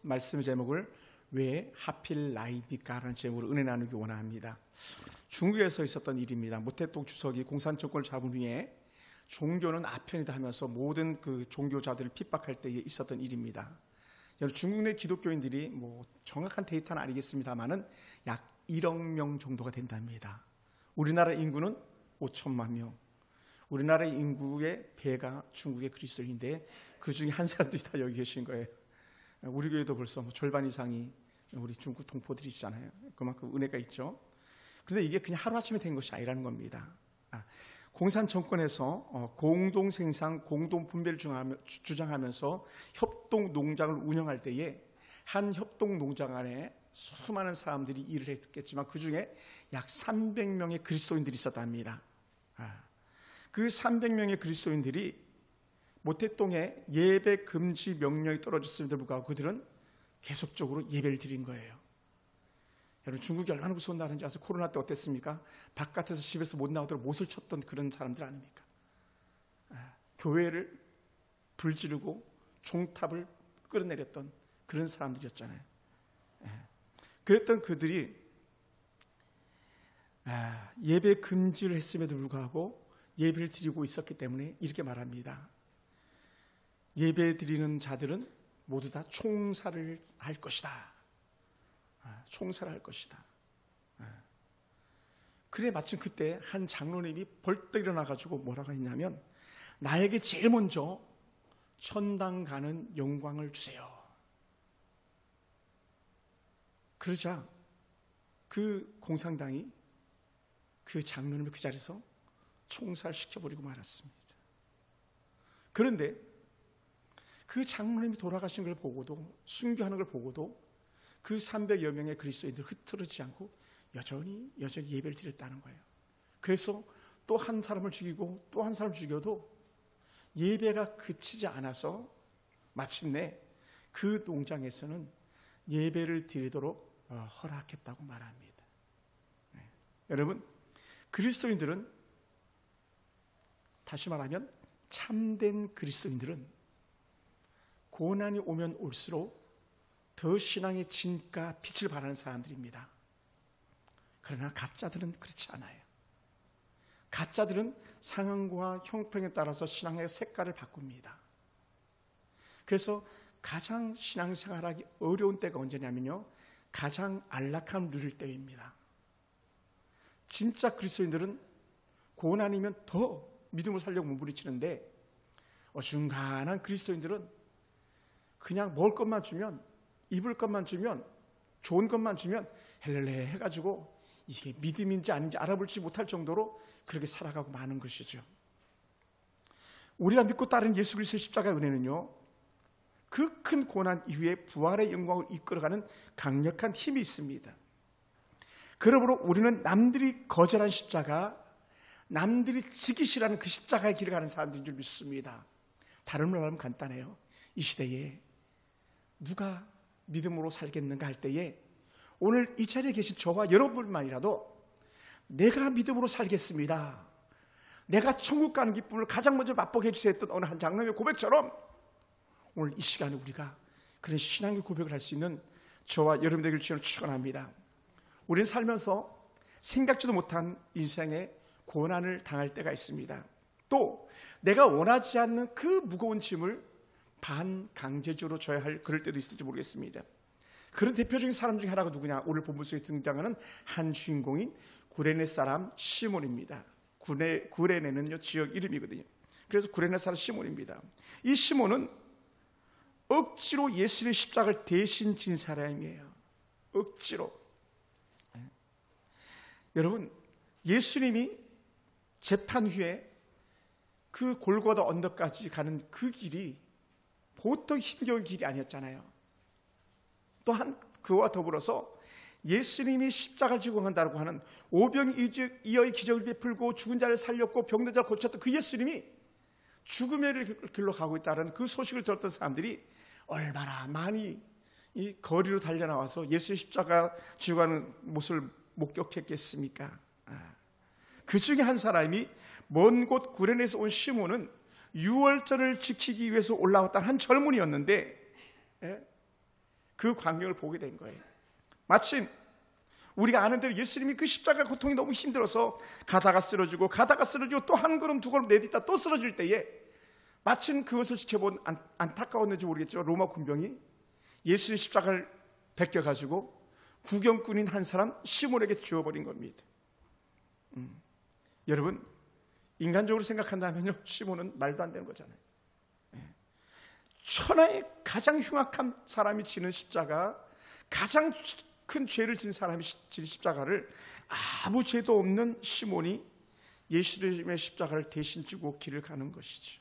말씀의 제목을 왜 하필 나입니까? 라는 제목으로 은혜 나누기 원합니다. 중국에서 있었던 일입니다. 모택동 주석이 공산정권을 잡은 후에 종교는 아편이다 하면서 모든 그 종교자들을 핍박할 때에 있었던 일입니다. 중국 내 기독교인들이 정확한 데이터는 아니겠습니다만은 약 1억 명 정도가 된답니다. 우리나라 인구는 5천만 명. 우리나라의 인구의 배가 중국의 그리스도인데 그 중에 한 사람들이 다 여기 계신 거예요. 우리 교회도 벌써 절반 이상이 우리 중국 동포들이잖아요. 그만큼 은혜가 있죠. 그런데 이게 그냥 하루아침에 된 것이 아니라는 겁니다. 공산 정권에서 공동 생산, 공동 분배를 주장하면서 협동 농장을 운영할 때에 한 협동 농장 안에 수많은 사람들이 일을 했겠지만 그 중에 약 300명의 그리스도인들이 있었답니다. 그 300명의 그리스도인들이 모택동에 예배 금지 명령이 떨어졌음에도 불구하고 그들은 계속적으로 예배를 드린 거예요. 여러분, 중국이 얼마나 무서운 나라인지 아세요? 코로나 때 어땠습니까? 바깥에서 집에서 못 나오도록 못을 쳤던 그런 사람들 아닙니까? 교회를 불지르고 종탑을 끌어내렸던 그런 사람들이었잖아요. 그랬던 그들이 예배 금지를 했음에도 불구하고 예배를 드리고 있었기 때문에 이렇게 말합니다. 예배 드리는 자들은 모두 다 총살을 할 것이다. 총살을 할 것이다. 그래 마침 그때 한 장로님이 벌떡 일어나가지고 뭐라고 했냐면 나에게 제일 먼저 천당 가는 영광을 주세요. 그러자 그 공산당이 그 장로님을 그 자리에서 총살시켜버리고 말았습니다. 그런데 그 장로님이 돌아가신 걸 보고도, 순교하는 걸 보고도 그 300여 명의 그리스도인들 흐트러지지 않고 여전히 예배를 드렸다는 거예요. 그래서 또 한 사람을 죽이고 또 한 사람을 죽여도 예배가 그치지 않아서 마침내 그 농장에서는 예배를 드리도록 허락했다고 말합니다. 여러분, 그리스도인들은, 다시 말하면 참된 그리스도인들은 고난이 오면 올수록 더 신앙의 진가, 빛을 발하는 사람들입니다. 그러나 가짜들은 그렇지 않아요. 가짜들은 상황과 형편에 따라서 신앙의 색깔을 바꿉니다. 그래서 가장 신앙생활하기 어려운 때가 언제냐면요, 가장 안락함을 누릴 때입니다. 진짜 그리스도인들은 고난이면 더 믿음을 살려고 몸부림치는데 어중간한 그리스도인들은 그냥 먹을 것만 주면, 입을 것만 주면, 좋은 것만 주면 헬렐레 해가지고 이게 믿음인지 아닌지 알아볼지 못할 정도로 그렇게 살아가고 마는 것이죠. 우리가 믿고 따르는 예수 그리스도의 십자가의 은혜는요, 그 큰 고난 이후에 부활의 영광을 이끌어가는 강력한 힘이 있습니다. 그러므로 우리는 남들이 거절한 십자가, 남들이 지기 싫어하는 그 십자가의 길을 가는 사람들인 줄 믿습니다. 다른 말로 하면 간단해요. 이 시대에 누가 믿음으로 살겠는가 할 때에 오늘 이 자리에 계신 저와 여러분만이라도 내가 믿음으로 살겠습니다, 내가 천국 가는 기쁨을 가장 먼저 맛보게 해주세요 했던 어느 한 장로의 고백처럼 오늘 이 시간에 우리가 그런 신앙의 고백을 할 수 있는 저와 여러분 되길 주님을 축원합니다. 우리는 살면서 생각지도 못한 인생의 고난을 당할 때가 있습니다. 또 내가 원하지 않는 그 무거운 짐을 반강제적으로 져야 할 그럴 때도 있을지 모르겠습니다. 그런 대표적인 사람 중에 하나가 누구냐? 오늘 본문 속에 등장하는 한 주인공인 구레네 사람 시몬입니다. 구레네는요 지역 이름이거든요. 그래서 구레네 사람 시몬입니다. 이 시몬은 억지로 예수님의 십자가를 대신 진 사람이에요. 억지로. 여러분, 예수님이 재판 후에 그 골고다 언덕까지 가는 그 길이 보통 힘겨운 길이 아니었잖아요. 또한 그와 더불어서 예수님이 십자가를 지고 간다고 하는 오병이어의 기적을 베풀고 죽은 자를 살렸고 병든 자를 고쳤던 그 예수님이 죽음의 길로 가고 있다는 그 소식을 들었던 사람들이 얼마나 많이 이 거리로 달려나와서 예수의 십자가 지고 가는 모습을 목격했겠습니까? 그 중에 한 사람이 먼 곳 구레네에서 온 시몬은 유월절을 지키기 위해서 올라왔던 한 젊은이였는데 그 광경을 보게 된 거예요. 마침 우리가 아는 대로 예수님이 그 십자가 고통이 너무 힘들어서 가다가 쓰러지고 또 한 걸음 두 걸음 내딛다 또 쓰러질 때에 마침 그것을 지켜본 안타까웠는지 모르겠지만 로마 군병이 예수님 십자가를 벗겨가지고 구경꾼인 한 사람 시몬에게 주어버린 겁니다. 여러분, 인간적으로 생각한다면요, 시몬은 말도 안 되는 거잖아요. 천하의 가장 흉악한 사람이 지는 십자가, 가장 큰 죄를 진 사람이 지는 십자가를 아무 죄도 없는 시몬이 예수님의 십자가를 대신 지고 길을 가는 것이죠.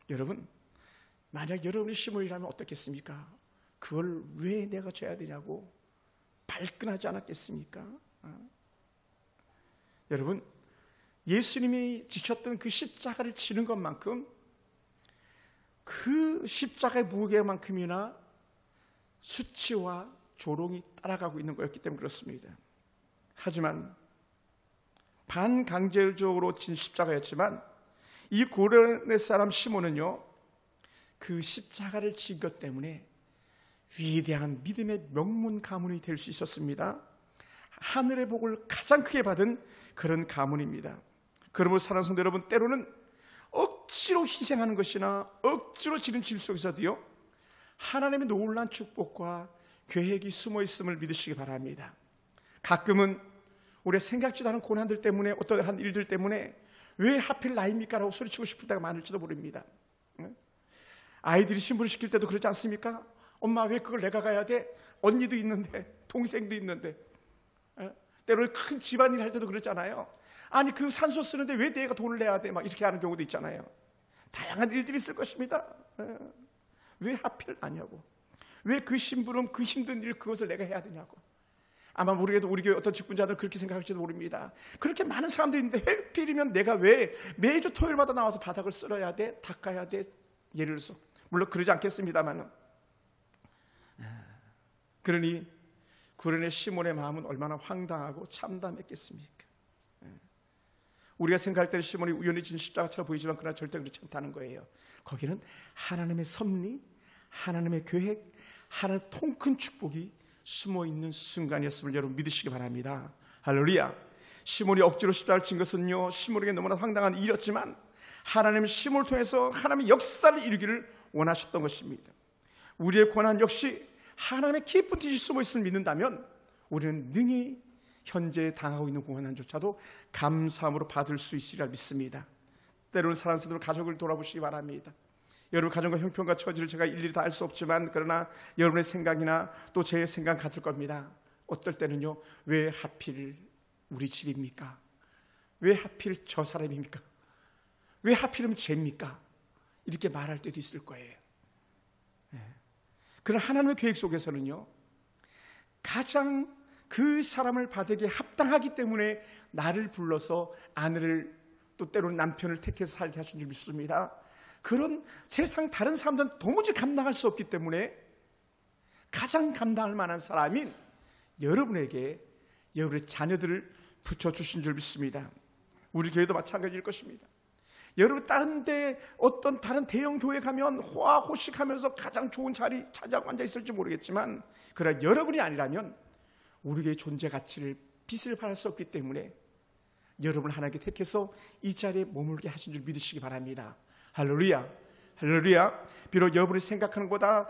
여러분, 만약 여러분이 시몬이라면 어떻겠습니까? 그걸 왜 내가 져야 되냐고 발끈하지 않았겠습니까? 여러분, 예수님이 지셨던 그 십자가를 지는 것만큼, 그 십자가의 무게만큼이나 수치와 조롱이 따라가고 있는 거였기 때문에 그렇습니다. 하지만 반강제적으로 진 십자가였지만 이 고레네 사람 시몬은요, 그 십자가를 진 것 때문에 위대한 믿음의 명문 가문이 될 수 있었습니다. 하늘의 복을 가장 크게 받은 그런 가문입니다. 그러므로 사랑하는 성도 여러분, 때로는 억지로 희생하는 것이나 억지로 지는 짐 속에서도요, 하나님의 놀라운 축복과 계획이 숨어 있음을 믿으시기 바랍니다. 가끔은 우리가 생각지도 않은 고난들 때문에, 어떠한 일들 때문에 왜 하필 나입니까? 라고 소리치고 싶을 때가 많을지도 모릅니다. 아이들이 신부를 시킬 때도 그렇지 않습니까? 엄마, 왜 그걸 내가 가야 돼? 언니도 있는데, 동생도 있는데. 때로는 큰 집안일 할 때도 그렇잖아요. 아니, 그 산소 쓰는데 왜 내가 돈을 내야 돼? 막 이렇게 하는 경우도 있잖아요. 다양한 일들이 있을 것입니다. 왜 하필 나냐고. 왜 그 심부름, 그 힘든 일, 그것을 내가 해야 되냐고. 아마 모르게도 우리 교회 어떤 직분자들 그렇게 생각할지도 모릅니다. 그렇게 많은 사람들이 있는데 하필이면 내가 왜 매주 토요일마다 나와서 바닥을 쓸어야 돼? 닦아야 돼? 예를 들어서. 물론 그러지 않겠습니다만. 그러니 구레네 시몬의 마음은 얼마나 황당하고 참담했겠습니까? 우리가 생각할 때는 시몬이 우연히 진 십자가처럼 보이지만 그러나 절대 그렇지 않다는 거예요. 거기는 하나님의 섭리, 하나님의 계획, 하나님의 통큰 축복이 숨어있는 순간이었음을 여러분 믿으시기 바랍니다. 할렐루야. 시몬이 억지로 십자가를 진 것은요, 시몬에게 너무나 황당한 일이었지만 하나님은 시몬을 통해서 하나님의 역사를 이루기를 원하셨던 것입니다. 우리의 고난 역시 하나님의 깊은 뜻이 숨어있음을 믿는다면 우리는 능히 현재 당하고 있는 고난조차도 감사함으로 받을 수 있으리라 믿습니다. 때로는 사랑하는 성도들, 가족을 돌아보시기 바랍니다. 여러분 가정과 형편과 처지를 제가 일일이 다 알 수 없지만, 그러나 여러분의 생각이나 또 제 생각 같을 겁니다. 어떨 때는요, 왜 하필 우리 집입니까? 왜 하필 저 사람입니까? 왜 하필이면 쟤입니까? 이렇게 말할 때도 있을 거예요. 그러나 하나님의 계획 속에서는요, 가장 그 사람을 받에게 합당하기 때문에 나를 불러서 아내를, 또 때로는 남편을 택해서 살게 하신 줄 믿습니다. 그런 세상 다른 사람들은 도무지 감당할 수 없기 때문에 가장 감당할 만한 사람인 여러분에게 여러분의 자녀들을 붙여주신 줄 믿습니다. 우리 교회도 마찬가지일 것입니다. 여러분 다른 데 어떤 다른 대형 교회 가면 호화호식하면서 가장 좋은 자리 차지하고 앉아 있을지 모르겠지만, 그러나 여러분이 아니라면 우리 교회의 존재 가치를 빛을 발할 수 없기 때문에 여러분을 하나님께 택해서 이 자리에 머물게 하신 줄 믿으시기 바랍니다. 할렐루야. 할렐루야. 비록 여러분이 생각하는 것보다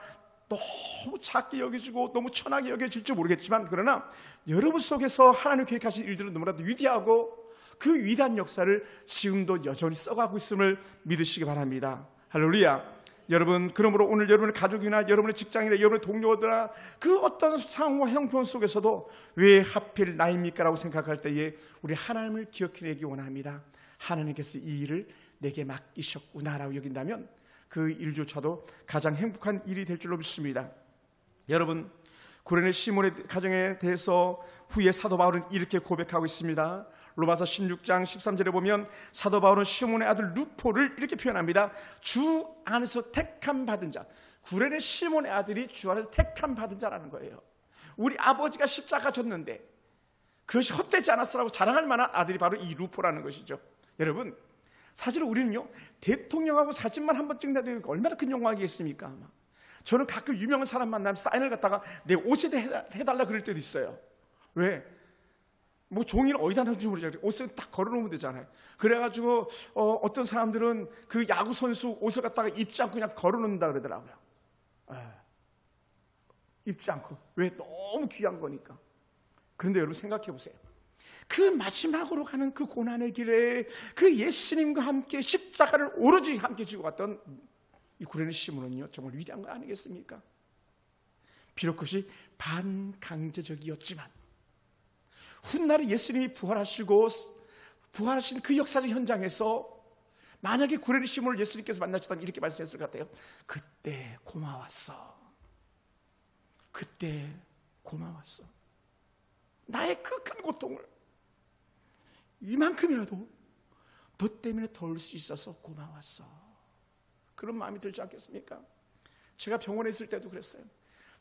너무 작게 여겨지고 너무 천하게 여겨질지 모르겠지만, 그러나 여러분 속에서 하나님 계획하신 일들은 너무나도 위대하고 그 위대한 역사를 지금도 여전히 써가고 있음을 믿으시기 바랍니다. 할렐루야. 여러분, 그러므로 오늘 여러분의 가족이나 여러분의 직장이나 여러분의 동료들이나 그 어떤 상황과 형편 속에서도 왜 하필 나입니까? 라고 생각할 때에 우리 하나님을 기억해내기 원합니다. 하나님께서 이 일을 내게 맡기셨구나라고 여긴다면 그 일조차도 가장 행복한 일이 될 줄로 믿습니다. 여러분, 구레네 시몬의 가정에 대해서 후에 사도 바울은 이렇게 고백하고 있습니다. 로마서 16장 13절에 보면 사도 바울은 시몬의 아들 루포를 이렇게 표현합니다. 주 안에서 택함 받은 자. 구레네 시몬의 아들이 주 안에서 택함 받은 자라는 거예요. 우리 아버지가 십자가 졌는데 그것이 헛되지 않았으라고 자랑할 만한 아들이 바로 이 루포라는 것이죠. 여러분, 사실 우리는요, 대통령하고 사진만 한 번 찍는다도 얼마나 큰 영광이겠습니까? 저는 가끔 유명한 사람 만나면 사인을 갖다가 내 옷에 해달라 그럴 때도 있어요. 왜? 뭐 종이를 어디다 놔주는지 모르잖아요. 옷을 딱 걸어놓으면 되잖아요. 그래가지고 어떤 사람들은 그 야구 선수 옷을 갖다가 입지 않고 그냥 걸어놓는다 그러더라고요. 입지 않고. 왜? 너무 귀한 거니까. 그런데 여러분 생각해 보세요. 그 마지막으로 가는 그 고난의 길에 그 예수님과 함께 십자가를 오로지 함께 지고 갔던 이 구레네 시몬은요, 정말 위대한 거 아니겠습니까? 비록 그것이 반강제적이었지만 훗날에 예수님이 부활하신 그 역사적 현장에서 만약에 구레네 시몬을 예수님께서 만나셨다면 이렇게 말씀했을 것 같아요. 그때 고마웠어. 그때 고마웠어. 나의 그 큰 고통을 이만큼이라도 너 때문에 덜 수 있어서 고마웠어. 그런 마음이 들지 않겠습니까? 제가 병원에 있을 때도 그랬어요.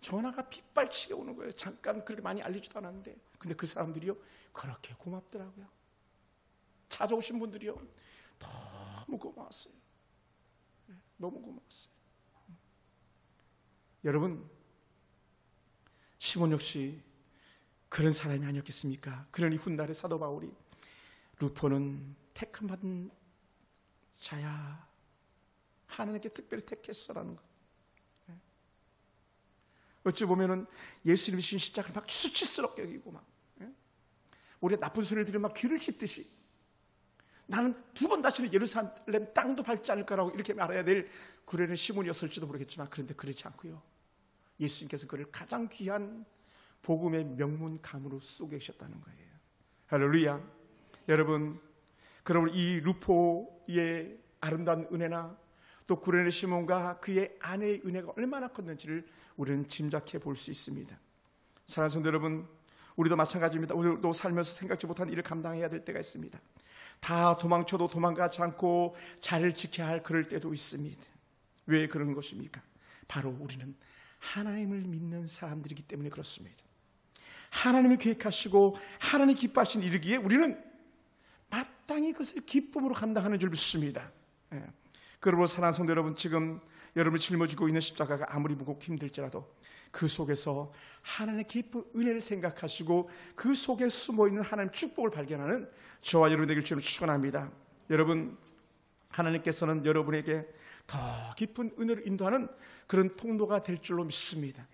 전화가 빗발치게 오는 거예요. 잠깐 그렇게 많이 알리지도 않았는데, 근데 그 사람들이요 그렇게 고맙더라고요. 찾아오신 분들이요 너무 고마웠어요. 너무 고마웠어요. 여러분, 시몬 역시 그런 사람이 아니었겠습니까? 그러니 훗날에 사도 바울이 루포는 택함받은 자야, 하나님께 특별히 택했어라는 것. 어찌 보면은 예수님이 신 십자가를 막 수치스럽게 여기고 막 우리가 나쁜 소리를 들으면 막 귀를 씻듯이 나는 두 번 다시는 예루살렘 땅도 밟지 않을 거라고 이렇게 말해야 될 구레네 시몬이었을지도 모르겠지만, 그런데 그렇지 않고요, 예수님께서 그를 가장 귀한 복음의 명문감으로 쓰고 계셨다는 거예요. 할렐루야. 여러분, 그러면 이 루포의 아름다운 은혜나 또 구레네 시몬과 그의 아내의 은혜가 얼마나 컸는지를 우리는 짐작해 볼 수 있습니다. 사랑하는 성도 여러분, 우리도 마찬가지입니다. 우리도 살면서 생각지 못한 일을 감당해야 될 때가 있습니다. 다 도망쳐도 도망가지 않고 자리를 지켜야 할 그럴 때도 있습니다. 왜 그런 것입니까? 바로 우리는 하나님을 믿는 사람들이기 때문에 그렇습니다. 하나님이 계획하시고 하나님이 기뻐하신 일이기에 우리는 마땅히 그것을 기쁨으로 감당하는 줄 믿습니다. 그러므로 사랑하는 성도 여러분, 지금 여러분이 짊어지고 있는 십자가가 아무리 무겁고 힘들지라도 그 속에서 하나님의 기쁜 은혜를 생각하시고 그 속에 숨어있는 하나님의 축복을 발견하는 저와 여러분 되길 주님을 축원합니다. 여러분, 하나님께서는 여러분에게 더 깊은 은혜를 인도하는 그런 통로가 될 줄로 믿습니다.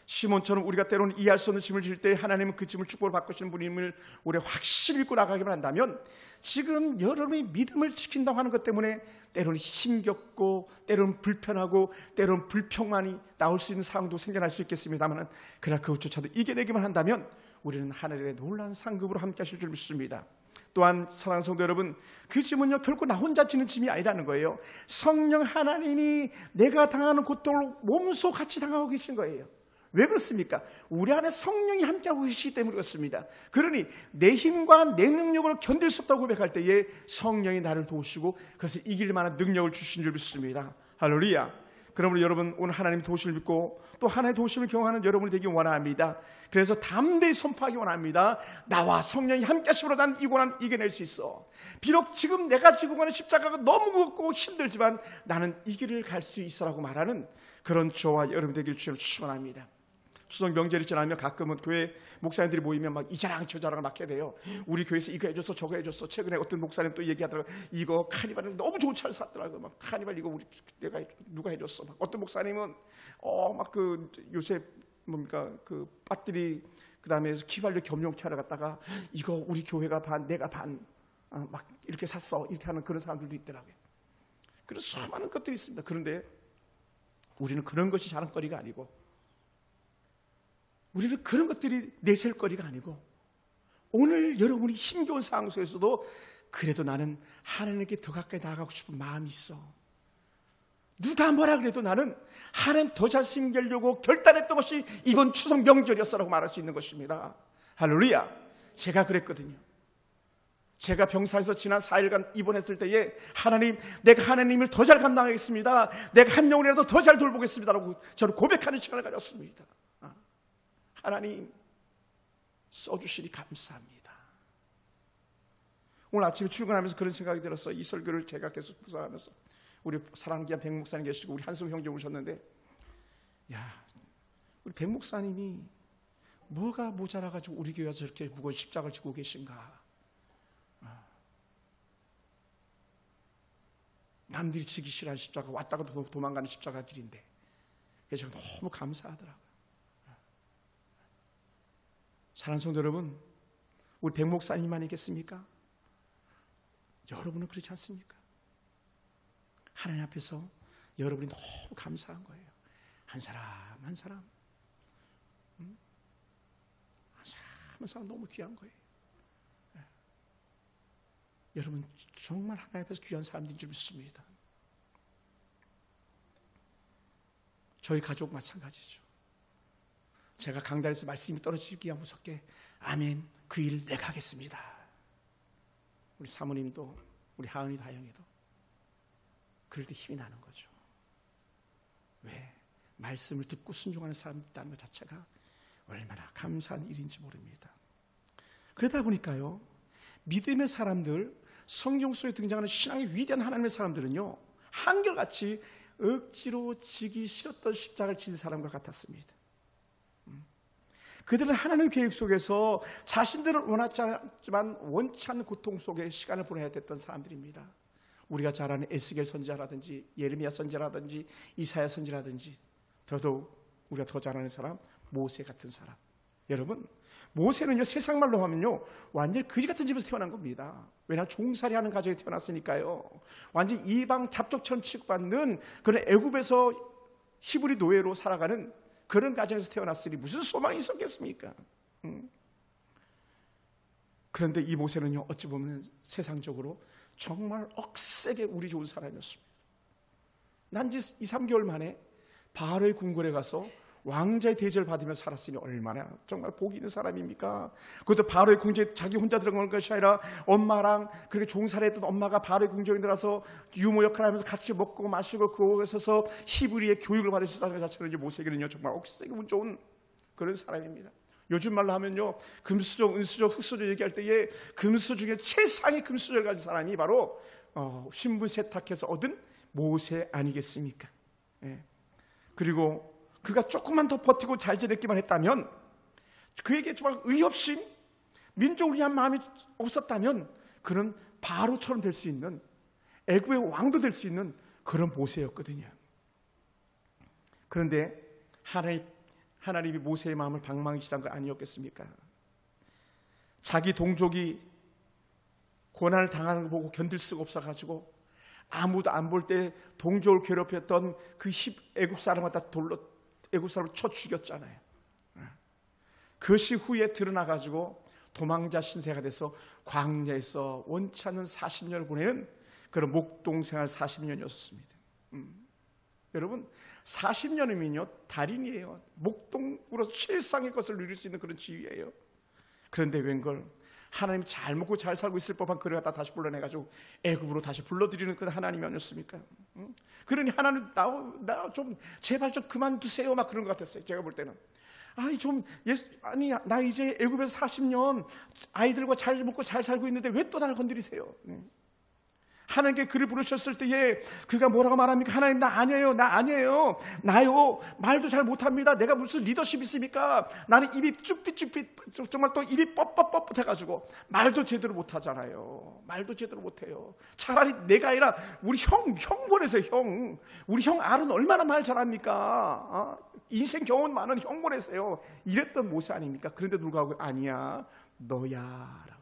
시몬처럼 우리가 때로는 이해할 수 없는 짐을 질 때 하나님은 그 짐을 축복을 바꾸시는 분임을 우리가 확실히 믿고 나가기만 한다면, 지금 여러분이 믿음을 지킨다고 하는 것 때문에 때로는 힘겹고 때로는 불편하고 때로는 불평만이 나올 수 있는 상황도 생겨날 수 있겠습니다만, 그러나 그것조차도 이겨내기만 한다면 우리는 하늘의 놀라운 상급으로 함께 하실 줄 믿습니다. 또한 사랑하는 성도 여러분, 그 짐은요 결코 나 혼자 지는 짐이 아니라는 거예요. 성령 하나님이 내가 당하는 고통을 몸소 같이 당하고 계신 거예요. 왜 그렇습니까? 우리 안에 성령이 함께하고 계시기 때문에 그렇습니다. 그러니 내 힘과 내 능력으로 견딜 수 없다고 고백할 때에 성령이 나를 도우시고 그것을 이길 만한 능력을 주신 줄 믿습니다. 할렐루야. 그러므로 여러분, 오늘 하나님의 도우심을 믿고 또 하나님의 도우심을 경험하는 여러분이 되기 원합니다. 그래서 담대히 선포하기 원합니다. 나와 성령이 함께 하심으로 난 이 고난 이겨낼 수 있어. 비록 지금 내가 지고 가는 십자가가 너무 무겁고 힘들지만 나는 이 길을 갈 수 있어라고 말하는 그런 저와 여러분 되길 주님을 축원합니다. 추석 명절이 지나면 가끔은 교회 목사님들이 모이면 막 이 자랑 저 자랑을 막 해야 돼요. 우리 교회에서 이거 해줬어 저거 해줬어. 최근에 어떤 목사님 또 얘기하더라고요. 이거 카니발을 너무 좋은 차를 샀더라고요. 막 카니발 이거 우리 내가 누가 해줬어. 막 어떤 목사님은 막 그 요새 뭡니까 그 배터리 그다음에 휘발유 겸용차를 갖다가 이거 우리 교회가 반 내가 반 막 이렇게 샀어 이렇게 하는 그런 사람들도 있더라고요. 그래서 수많은 것들이 있습니다. 그런데 우리는 그런 것이 자랑거리가 아니고, 우리는 그런 것들이 내셀거리가 아니고, 오늘 여러분이 힘겨운 상황 속에서도 그래도 나는 하나님께 더 가까이 나아가고 싶은 마음이 있어. 누가 뭐라 그래도 나는 하나님 더 잘생기게 하려고 결단했던 것이 이번 추석 명절이었어라고 말할 수 있는 것입니다. 할렐루야. 제가 그랬거든요. 제가 병사에서 지난 4일간 입원했을 때에 하나님, 내가 하나님을 더 잘 감당하겠습니다. 내가 한 영혼이라도 더 잘 돌보겠습니다라고 저는 고백하는 시간을 가졌습니다. 하나님 써주시니 감사합니다. 오늘 아침에 출근하면서 그런 생각이 들었어요. 이 설교를 제가 계속 묵상하면서, 우리 사랑하는 귀한 백 목사님 계시고 우리 한승 형제 오셨는데 야, 우리 백 목사님이 뭐가 모자라가지고 우리 교회에서 저렇게 무거운 십자가를 지고 계신가? 남들이 지기 싫어하는 십자가, 왔다가 도망가는 십자가 길인데, 그래서 제가 너무 감사하더라고요. 사랑하는 성도 여러분, 우리 백 목사님만이겠습니까? 여러분은 그렇지 않습니까? 하나님 앞에서 여러분이 너무 감사한 거예요. 한 사람 한 사람, 한 사람 한 사람 너무 귀한 거예요. 여러분 정말 하나님 앞에서 귀한 사람들인 줄 믿습니다. 저희 가족 마찬가지죠. 제가 강단에서 말씀이 떨어지기가 무섭게 아멘, 그 일 내가 하겠습니다. 우리 사모님도 우리 하은이도 하영이도 그럴 때 힘이 나는 거죠. 왜? 말씀을 듣고 순종하는 사람이 있다는 것 자체가 얼마나 감사한 일인지 모릅니다. 그러다 보니까요, 믿음의 사람들, 성경 속에 등장하는 신앙의 위대한 하나님의 사람들은요, 한결같이 억지로 지기 싫었던 십자가를 진 사람과 같았습니다. 그들은 하나님의 계획 속에서 자신들은 원하지 않지만 원치 않는 고통 속에 시간을 보내야 됐던 사람들입니다. 우리가 잘 아는 에스겔 선지자라든지 예레미야 선지자라든지 이사야 선지자라든지, 더더욱 우리가 더 잘 아는 사람 모세 같은 사람. 여러분, 모세는요, 세상 말로 하면요 완전히 거지 같은 집에서 태어난 겁니다. 왜냐하면 종살이하는 가정에 태어났으니까요. 완전히 이방 잡족처럼 취급받는 그런 애굽에서 히브리 노예로 살아가는 그런 가정에서 태어났으니 무슨 소망이 있었겠습니까? 그런데 이 모세는요, 어찌 보면 세상적으로 정말 억세게 우리 좋은 사람이었습니다. 난 이제 2, 3개월 만에 바로의 궁궐에 가서 왕자의 대접을 받으며 살았으니 얼마나 정말 복이 있는 사람입니까? 그것도 바로의 궁전에 자기 혼자 들어간 것이 아니라 엄마랑 그렇게 종살이했던 엄마가 바로의 궁전에 들어가서 유모 역할을 하면서 같이 먹고 마시고 그곳에서 히브리의 교육을 받을 수 있다는 것 자체로 이제 모세에게는요 정말 억세게 운 좋은 그런 사람입니다. 요즘 말로 하면요, 금수저, 은수저, 흙수저 얘기할 때에 금수 중에 최상의 금수저를 가진 사람이 바로 신분 세탁해서 얻은 모세 아니겠습니까? 예. 그리고 그가 조금만 더 버티고 잘 지냈기만 했다면, 그에게 정말 의협심, 민족을 위한 마음이 없었다면 그는 바로처럼 될 수 있는, 애굽의 왕도 될 수 있는 그런 모세였거든요. 그런데 하나님이 모세의 마음을 방망이질한 거 아니었겠습니까? 자기 동족이 고난을 당하는 거 보고 견딜 수가 없어가지고 아무도 안 볼 때 동족을 괴롭혔던 그 애굽 사람을 다 돌로 애굽 사람을 쳐 죽였잖아요. 그것이 후에 드러나가지고 도망자 신세가 돼서 광야에서 원치 않는 40년을 보내는 그런 목동생활 40년이었습니다. 여러분, 40년이면요 달인이에요. 목동으로 최상의 것을 누릴 수 있는 그런 지위예요. 그런데 웬걸 하나님 잘 먹고 잘 살고 있을 법한 그를 갖다 다시 불러내가지고 애굽으로 다시 불러들이는 그 하나님이 아니었습니까? 그러니 하나님 나 좀 제발 좀 그만두세요 막 그런 것 같았어요. 제가 볼 때는 나 이제 애굽에서 40년 아이들과 잘 먹고 잘 살고 있는데 왜 또 나를 건드리세요? 하나님께 그를 부르셨을 때에 그가 뭐라고 말합니까? 하나님 나 아니에요. 나요. 말도 잘 못합니다. 내가 무슨 리더십이 있습니까? 나는 입이 쭈삣쭈삣 정말 또 입이 뻣뻣뻣 해가지고 말도 제대로 못하잖아요. 말도 제대로 못해요. 차라리 내가 아니라 우리 형 보내세요. 형. 우리 형 알은 얼마나 말 잘합니까? 인생 경험 많은 형 보내세요. 이랬던 모세 아닙니까? 그런데 불구하고 아니야 너야.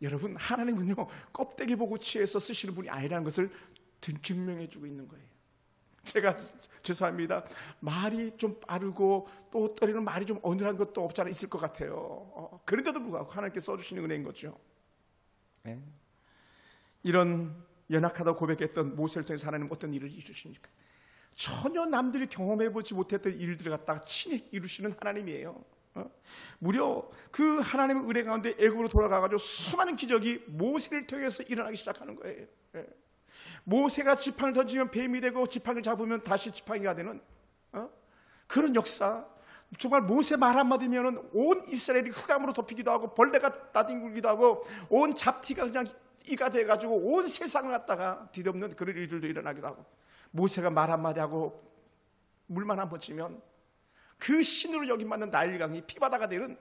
여러분, 하나님은요 껍데기 보고 취해서 쓰시는 분이 아니라는 것을 증명해 주고 있는 거예요. 제가 죄송합니다, 말이 좀 빠르고 또 때로는 말이 좀 어눌한 것도 없지 않아 있을 것 같아요. 그런데도 불구하고 하나님께 써주시는 은혜인 거죠. 네. 이런 연약하다고 고백했던 모세를 통해서 하나님은 어떤 일을 이루십니까? 전혀 남들이 경험해보지 못했던 일들을 갖다가 친히 이루시는 하나님이에요. 무려 그 하나님의 은혜 가운데 애굽으로 돌아가가지고 수많은 기적이 모세를 통해서 일어나기 시작하는 거예요. 모세가 지팡이를 던지면 뱀이 되고 지팡이를 잡으면 다시 지팡이가 되는 그런 역사. 정말 모세 말 한마디면 온 이스라엘이 흑암으로 덮이기도 하고 벌레가 따뒹굴기도 하고 온 잡티가 그냥 이가 돼가지고 온 세상을 갖다가 뒤덮는 그런 일들도 일어나기도 하고, 모세가 말 한마디 하고 물만 한번 치면 그 신으로 여김받는 나일강이 피바다가 되는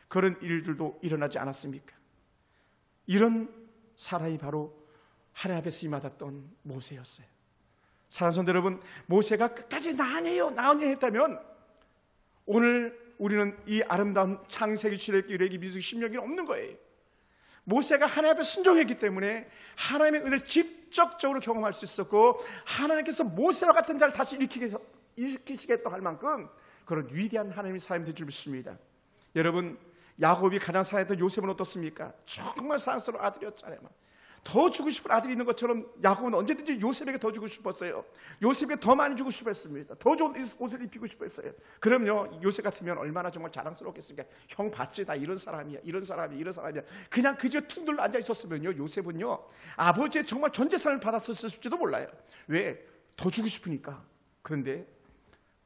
그런 일들도 일어나지 않았습니까? 이런 사람이 바로 하나님 앞에서 임하던 모세였어요. 사랑하는 성도 여러분, 모세가 끝까지 나 아니에요 했다면 오늘 우리는 이 아름다운 창세기, 출애굽기, 레위기, 민수기, 신명기는 없는 거예요. 모세가 하나님 앞에 순종했기 때문에 하나님의 은혜를 직접적으로 경험할 수 있었고, 하나님께서 모세와 같은 자를 다시 일으키시겠다 할 만큼 그런 위대한 하나님의 사람이 될 줄 믿습니다. 여러분, 야곱이 가장 사랑했던 요셉은 어떻습니까? 정말 사랑스러운 아들이었잖아요. 더 주고 싶은 아들이 있는 것처럼 야곱은 언제든지 요셉에게 더 주고 싶었어요. 요셉에게 더 많이 주고 싶었습니다. 더 좋은 옷을 입히고 싶었어요. 그럼요, 요셉 같으면 얼마나 정말 자랑스럽겠습니까? 형 봤지? 나 이런 사람이야, 이런 사람이야, 이런 사람이야. 그냥 그 집에 툭 눌러 앉아 있었으면요, 요셉은요 아버지의 정말 전 재산을 받았을지도 몰라요. 왜? 더 주고 싶으니까. 그런데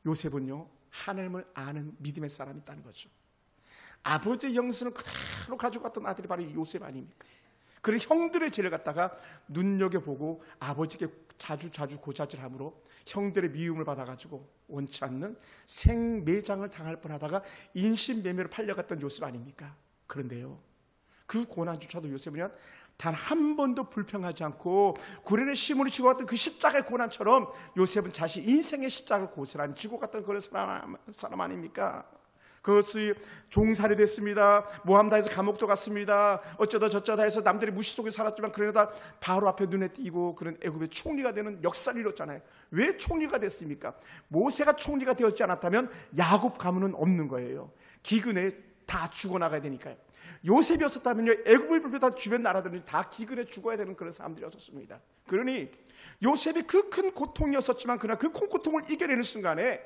요셉은요, 하나님을 아는 믿음의 사람이 있다는 거죠. 아버지의 영성을 그대로 가지고 갔던 아들이 바로 요셉 아닙니까? 그런 형들의 죄를 갖다가 눈여겨보고 아버지께 자주 고자질함으로 형들의 미움을 받아가지고 원치 않는 생매장을 당할 뻔하다가 인신매매로 팔려갔던 요셉 아닙니까? 그런데요, 그 고난조차도 요셉은 단 한 번도 불평하지 않고 구레네 시몬이 지고 갔던 그 십자가의 고난처럼 요셉은 자신 인생의 십자가를 고스란히 지고 갔던 그런 사람 아닙니까? 그것이 종살이 됐습니다. 모함당해서 감옥도 갔습니다. 어쩌다 저쩌다 해서 남들이 무시 속에 살았지만 그러다 바로 앞에 눈에 띄고 그런 애굽의 총리가 되는 역사를 이뤘잖아요. 왜 총리가 됐습니까? 모세가 총리가 되었지 않았다면 야곱 가문은 없는 거예요. 기근에 다 죽어나가야 되니까요. 요셉이었었다면요, 애굽을 비롯한 주변 나라들은 다 기근에 죽어야 되는 그런 사람들이었습니다. 그러니 요셉이 그 큰 고통이었었지만 그러나 그 큰 고통을 이겨내는 순간에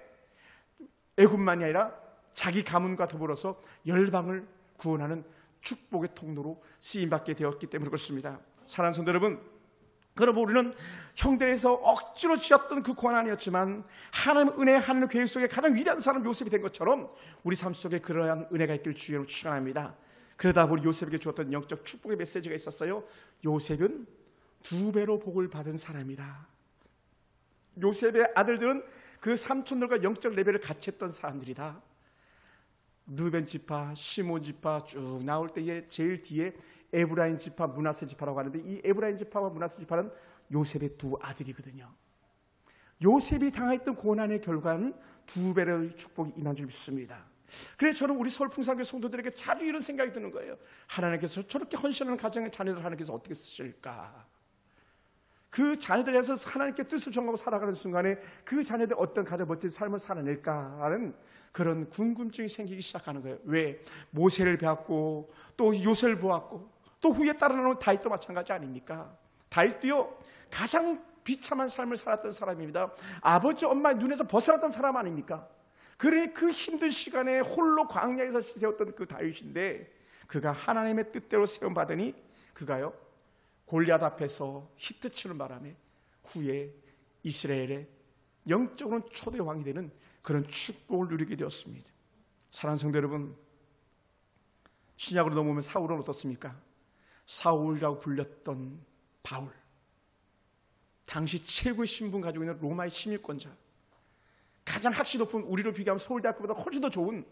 애굽만이 아니라 자기 가문과 더불어서 열방을 구원하는 축복의 통로로 쓰임받게 되었기 때문에 그렇습니다. 사랑하는 성도 여러분, 그럼 우리는 형들에서 억지로 지었던 그 고난이었지만 하나님의 은혜, 하나님의 계획 속에 가장 위대한 사람 요셉이 된 것처럼 우리 삶 속에 그러한 은혜가 있기를 주님으로 축원합니다. 그러다 보니 요셉에게 주었던 영적 축복의 메시지가 있었어요. 요셉은 2배로 복을 받은 사람이다. 요셉의 아들들은 그 삼촌들과 영적 레벨을 같이 했던 사람들이다. 르벤 지파, 시몬 지파 쭉 나올 때에 제일 뒤에 에브라임 지파, 므낫세 지파라고 하는데 이 에브라임 지파와 므낫세 지파는 요셉의 두 아들이거든요. 요셉이 당했던 고난의 결과는 2배의 축복이 임한 줄 믿습니다. 그래서 저는 우리 서울풍산교회 성도들에게 자주 이런 생각이 드는 거예요. 하나님께서 저렇게 헌신하는 가정의 자녀들 하나님께서 어떻게 쓰실까? 그 자녀들에서 하나님께 뜻을 정하고 살아가는 순간에 그 자녀들 어떤 가장 멋진 삶을 살아낼까 하는 그런 궁금증이 생기기 시작하는 거예요. 왜? 모세를 배웠고 또 요셉을 보았고 또 후에 따라나온 다윗도 마찬가지 아닙니까? 다윗도요 가장 비참한 삶을 살았던 사람입니다. 아버지 엄마의 눈에서 벗어났던 사람 아닙니까? 그러니 그 힘든 시간에 홀로 광야에서 지새웠던 그 다윗인데 그가 하나님의 뜻대로 세움받으니 그가요 골리앗 앞에서 히트 치는 바람에 후에 이스라엘의 영적으로는 초대 왕이 되는 그런 축복을 누리게 되었습니다. 사랑하는 성도 여러분, 신약으로 넘어오면 사울은 어떻습니까? 사울이라고 불렸던 바울, 당시 최고의 신분 가지고 있는 로마의 시민권자, 가장 학식 높은 우리로 비교하면 서울대학교보다 훨씬 더 좋은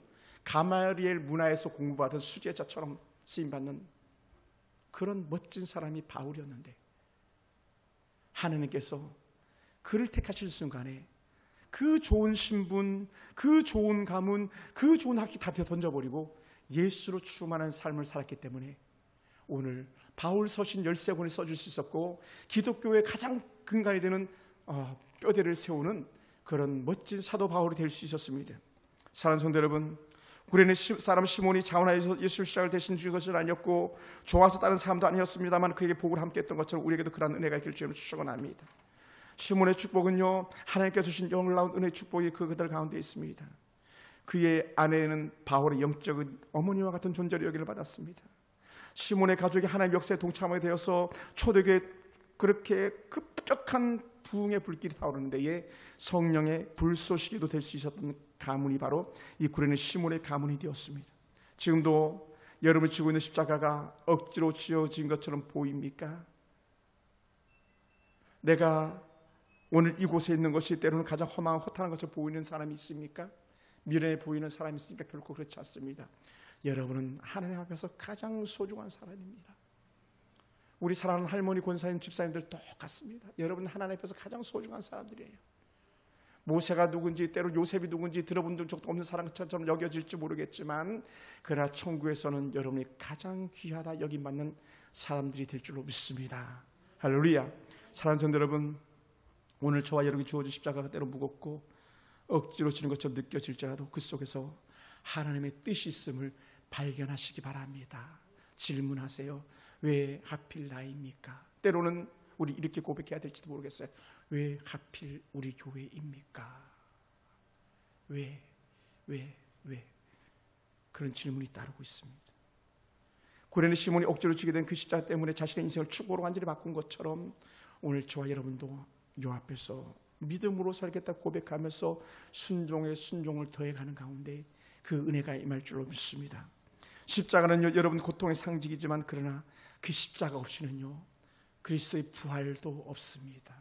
가말리엘 문화에서 공부받은 수제자처럼 쓰임받는 그런 멋진 사람이 바울이었는데 하나님께서 그를 택하실 순간에 그 좋은 신분, 그 좋은 가문, 그 좋은 학식 다 던져버리고 예수로 충만한 삶을 살았기 때문에 오늘 바울 서신 13권을 써줄 수 있었고 기독교의 가장 근간이 되는 뼈대를 세우는 그런 멋진 사도 바울이 될 수 있었습니다. 사랑하는 성도 여러분, 구레네 사람 시몬이 자원하여서 예수 십자가를 대신 준 것은 아니었고 좋아서 다른 사람도 아니었습니다만 그에게 복을 함께 했던 것처럼 우리에게도 그런 은혜가 있길 주님을 축원합니다. 시몬의 축복은요 하나님께서 주신 놀라운 은혜의 축복이 그들 가운데 있습니다. 그의 아내는 바울의 영적인 어머니와 같은 존재로 여기를 받았습니다. 시몬의 가족이 하나님 역사에 동참하게 되어서 초대교회 그렇게 급격한 부흥의 불길이 타오르는 데에 성령의 불쏘시개도 될 수 있었던 가문이 바로 이 구레네 시몬의 가문이 되었습니다. 지금도 여러분이 지고 있는 십자가가 억지로 지어진 것처럼 보입니까? 내가 오늘 이곳에 있는 것이 때로는 가장 허망하고 허탄한 것으로 보이는 사람이 있습니까? 미래에 보이는 사람이 있습니까? 결코 그렇지 않습니다. 여러분은 하나님 앞에서 가장 소중한 사람입니다. 우리 사랑하는 할머니, 권사님, 집사님들 똑같습니다. 여러분은 하나님 앞에서 가장 소중한 사람들이에요. 모세가 누군지, 때로 요셉이 누군지 들어본 적도 없는 사람처럼 여겨질지 모르겠지만, 그러나 천국에서는 여러분이 가장 귀하다 여김받는 사람들이 될 줄로 믿습니다. 할렐루야. 사랑하는 성도 여러분, 오늘 저와 여러분이 주어진 십자가가 때로 무겁고 억지로 지는 것처럼 느껴질지라도 그 속에서 하나님의 뜻이 있음을 발견하시기 바랍니다. 질문하세요. 왜 하필 나입니까? 때로는 우리 이렇게 고백해야 될지도 모르겠어요. 왜 하필 우리 교회입니까? 왜? 그런 질문이 따르고 있습니다. 고레네 시몬이 억지로 지게 된 그 십자가 때문에 자신의 인생을 축복으로 완전히 바꾼 것처럼 오늘 저와 여러분도 요 앞에서 믿음으로 살겠다 고백하면서 순종에 순종을 더해가는 가운데 그 은혜가 임할 줄로 믿습니다. 십자가는 여러분 고통의 상징이지만 그러나 그 십자가 없이는요 그리스도의 부활도 없습니다.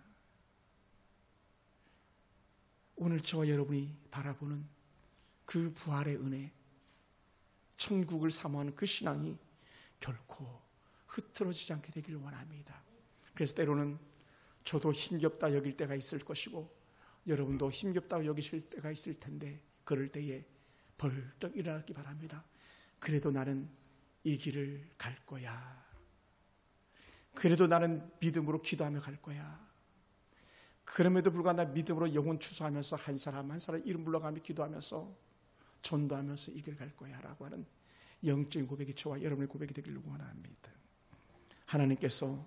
오늘 저와 여러분이 바라보는 그 부활의 은혜, 천국을 사모하는 그 신앙이 결코 흐트러지지 않게 되기를 원합니다. 그래서 때로는 저도 힘겹다 여길 때가 있을 것이고 여러분도 힘겹다고 여기실 때가 있을 텐데 그럴 때에 벌떡 일어나기 바랍니다. 그래도 나는 이 길을 갈 거야. 그래도 나는 믿음으로 기도하며 갈 거야. 그럼에도 불구하고 나 믿음으로 영혼 추수하면서 한 사람 한 사람 이름 불러가며 기도하면서 전도하면서 이 길 갈 거야 라고 하는 영적인 고백이 저와 여러분의 고백이 되기를 원합니다. 하나님께서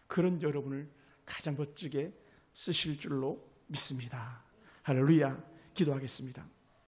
그런 여러분을 가장 멋지게 쓰실 줄로 믿습니다. 할렐루야. 기도하겠습니다.